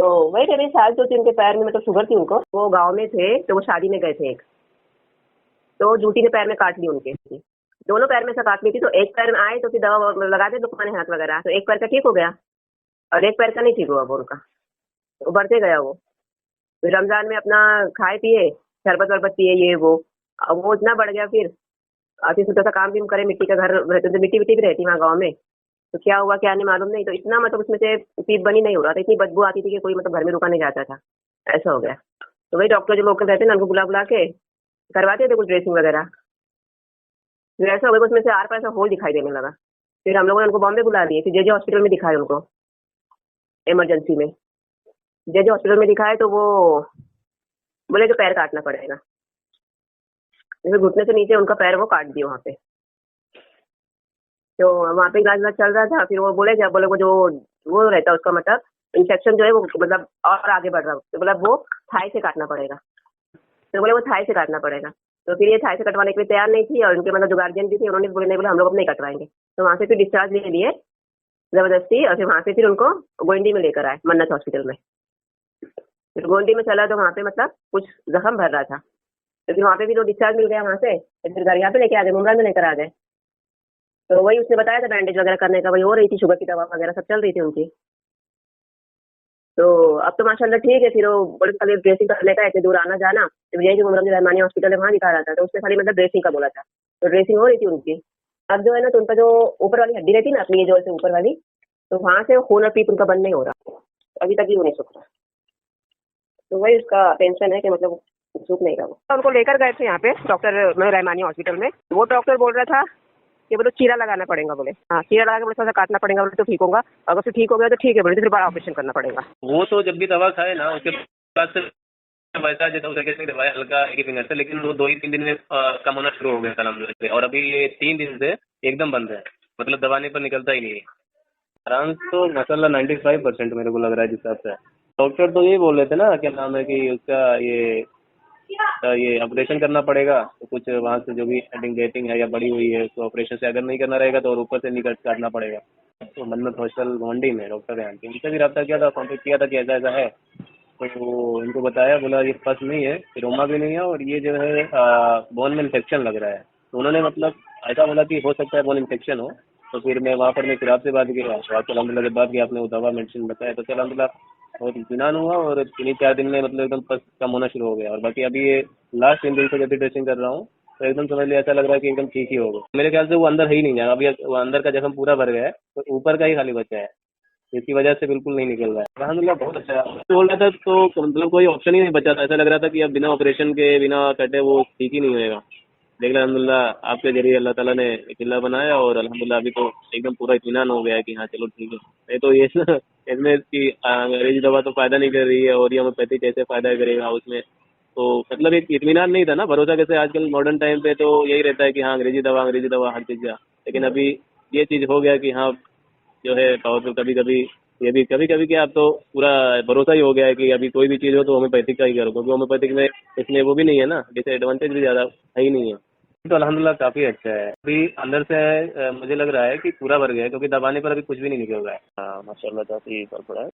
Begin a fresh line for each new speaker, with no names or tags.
तो वही थे, मेरी सास जो थी उनके पैर में मतलब शुगर थी उनको, वो गाँव में थे तो वो शादी में गए थे एक, तो जूती ने पैर में काट ली उनके, दोनों पैर में से काट ली थी। तो एक पैर में आए तो फिर दवा लगा दे दुकान हाथ वगैरह, तो एक पैर का ठीक हो गया और एक पैर का नहीं ठीक हुआ वो उनका, तो बढ़ते गया वो। फिर रमजान में अपना खाए पिए, शरबत वरबत पिए ये वो, अब वो इतना बढ़ गया फिर सोचा था काम भी करे, मिट्टी का घर रहते तो मिट्टी विट्टी भी रहती वहाँ गाँव में, तो क्या हुआ क्या नहीं मालूम नहीं, तो इतना मतलब उसमें से पीप बनी नहीं हो रहा था, इतनी बदबू आती थी कि कोई मतलब घर में रुका नहीं जाता था, ऐसा हो गया। तो वही डॉक्टर जो लोकल रहते हैं ना उनको बुला बुला के करवाते थे कुछ ड्रेसिंग वगैरह, फिर ऐसा हो गया कि उसमें से आर पार ऐसा होल दिखाई देने लगा। फिर हम लोगों ने उनको बॉम्बे बुला दिए, फिर जे हॉस्पिटल में दिखाए उनको, इमरजेंसी में जे हॉस्पिटल में दिखाए तो वो बोले कि पैर काटना पड़ेगा, फिर घुटने से नीचे उनका पैर वो काट दिया वहाँ पे। तो वहाँ पे इलाज विलाज चल रहा था, फिर वो बोले क्या बोले वो जो वो रहता है उसका मतलब इन्फेक्शन जो है वो मतलब और आगे बढ़ रहा है, तो बोला वो थाई से काटना पड़ेगा, तो बोले वो थाई से काटना पड़ेगा। तो फिर ये थाई से कटवाने के लिए तैयार नहीं थी, और उनके मतलब जो गार्जियन भी थे उन्होंने बोले नहीं, बोले हम लोग अब नहीं कटवाएंगे। तो वहाँ से फिर डिस्चार्ज ले लिए जबरदस्ती, और फिर वहाँ से फिर उनको गोंडी में लेकर आए, मन्नत हॉस्पिटल में। फिर गोंडी में चला तो वहाँ पे मतलब कुछ जख्म भर रहा था, तो फिर वहाँ पे भी तो डिस्चार्ज मिल गया वहाँ से, तो फिर घर यहाँ पे लेके आ गए, मुमरा में लेकर आ गए। तो वही उसने बताया था बैंडेज वगैरह करने का, वही हो रही थी, शुगर की दवा वगैरह सब चल रही थी उनकी। तो अब तो माशाल्लाह ठीक है। फिर वो बड़े खाली ड्रेसिंग करने का, इतने दूर आना जाना, तो यही जो मुमरा में रहमानी हॉस्पिटल है वहाँ दिखा रहा था, तो उसने खाली मतलब ड्रेसिंग का बोला था, तो ड्रेसिंग हो रही थी उनकी। अब जो है ना, तो उनका जो ऊपर वाली हड्डी रहती है ना अपनी, ये जो है ऊपर वाली, तो वहाँ से खून और पीप उनका बंद नहीं हो रहा, अभी तक भी वो नहीं सूख रहा। तो वही उसका टेंशन है कि मतलब सूख नहीं रहा वो। तो उनको लेकर गए थे यहाँ पे डॉक्टर रहमानी हॉस्पिटल में, वो डॉक्टर बोल रहा था कि बोले चीरा लगाना पड़ेगा, बोले हाँ चीरा लगा के बोले थोड़ा सा काटना पड़ेगा, बोले तो ठीक होगा, अगर से ठीक हो गया तो ठीक है, बोले तो फिर बड़ा ऑपरेशन करना पड़ेगा।
वो तो जब भी दवा खाए ना उसके बाद से वैसा जैसा उसे कैसे दवाई हल्का एक ही फिंगर से, लेकिन वो 2 ही 3 दिन में कम होना शुरू हो गया था अलहमदुलिल्लाह से, और अभी ये 3 दिन से एकदम बंद है, मतलब दवाने पर निकलता ही नहीं है। आराम तो माशाल्लाह 95% मेरे को लग रहा है जिस हिसाब से। डॉक्टर तो यही बोल रहे थे ना, क्या नाम है कि उसका ये ऑपरेशन करना पड़ेगा, तो कुछ वहाँ से जो भी हेडिंग गेटिंग है या बड़ी हुई है उसको ऑपरेशन से अगर नहीं करना रहेगा तो और ऊपर से निकल काटना पड़ेगा। तो मन्नत हॉस्पिटल गोंडी में डॉक्टर यहाँ के, उनसे भी रब्ता किया था, कॉन्टेक्ट किया था कि ऐसा ऐसा है, तो इनको बताया, बोला ये फर्स्ट नहीं है, रोमा भी नहीं है, और ये जो है बोन में इन्फेक्शन लग रहा है। तो उन्होंने मतलब ऐसा बोला कि हो सकता है बोन इन्फेक्शन हो। तो फिर मैं वहाँ पर मैं फिर आपसे बात किया, तो आपको अलहमदिल्ला जब बात की आपने वो दवा मेडिसिन बताया तो अलहमदिल्ला बहुत इत्मीनान हुआ, और 3-4 दिन में मतलब एकदम पस कम होना शुरू हो गया। और बाकी अभी ये लास्ट 3 दिन से जब भी ड्रेसिंग कर रहा हूँ तो एकदम समझ लिया, ऐसा लग रहा है कि एकदम ठीक ही होगा। मेरे ख्याल से वो अंदर है ही नहीं जाएगा अभी, वो अंदर का जख्म पूरा भर गया है, तो ऊपर का ही खाली बचा है, इसकी वजह से बिल्कुल नहीं निकल रहा है। अलहमदिल्ला बहुत अच्छा है। तो बोल रहा था तो मतलब कोई ऑप्शन ही नहीं बचा था, ऐसा लग रहा था कि अब बिना ऑपरेशन के बिना कटे वो ठीक ही नहीं होएगा। लेकिन अलहमदिल्ला आपके जरिए अल्लाह ताला ने एक किला बनाया, और अलहमदिल्ला अभी तो एकदम पूरा इत्मीनान हो गया है कि हाँ चलो ठीक है। नहीं तो ये इसमें कि अंग्रेजी दवा तो फ़ायदा नहीं कर रही है, और ये होम्योपैथी कैसे फ़ायदा करेगा उसमें, तो मतलब एक इत्मीनान नहीं था ना, भरोसा कैसे आजकल मॉडर्न टाइम पे तो यही रहता है कि हाँ अंग्रेजी दवा हर चीज़ का। लेकिन अभी ये चीज़ हो गया कि हाँ जो है पावरफुल, कभी कभी ये भी कभी कभी क्या, अब तो पूरा भरोसा ही हो गया है कि अभी कोई भी चीज़ हो तो होम्योपैथिक का ही करो, क्योंकि होम्योपैथिक में इसमें वो भी नहीं है ना, डिसएडवांटेज भी ज़्यादा है ही नहीं है। तो अल्हम्दुलिल्लाह काफ़ी अच्छा है। अभी अंदर से मुझे लग रहा है कि पूरा भर गया है, क्योंकि दबाने पर अभी कुछ भी नहीं निकल रहा है। हाँ माशाल्लाह काफ़ी फर्क पड़ा है।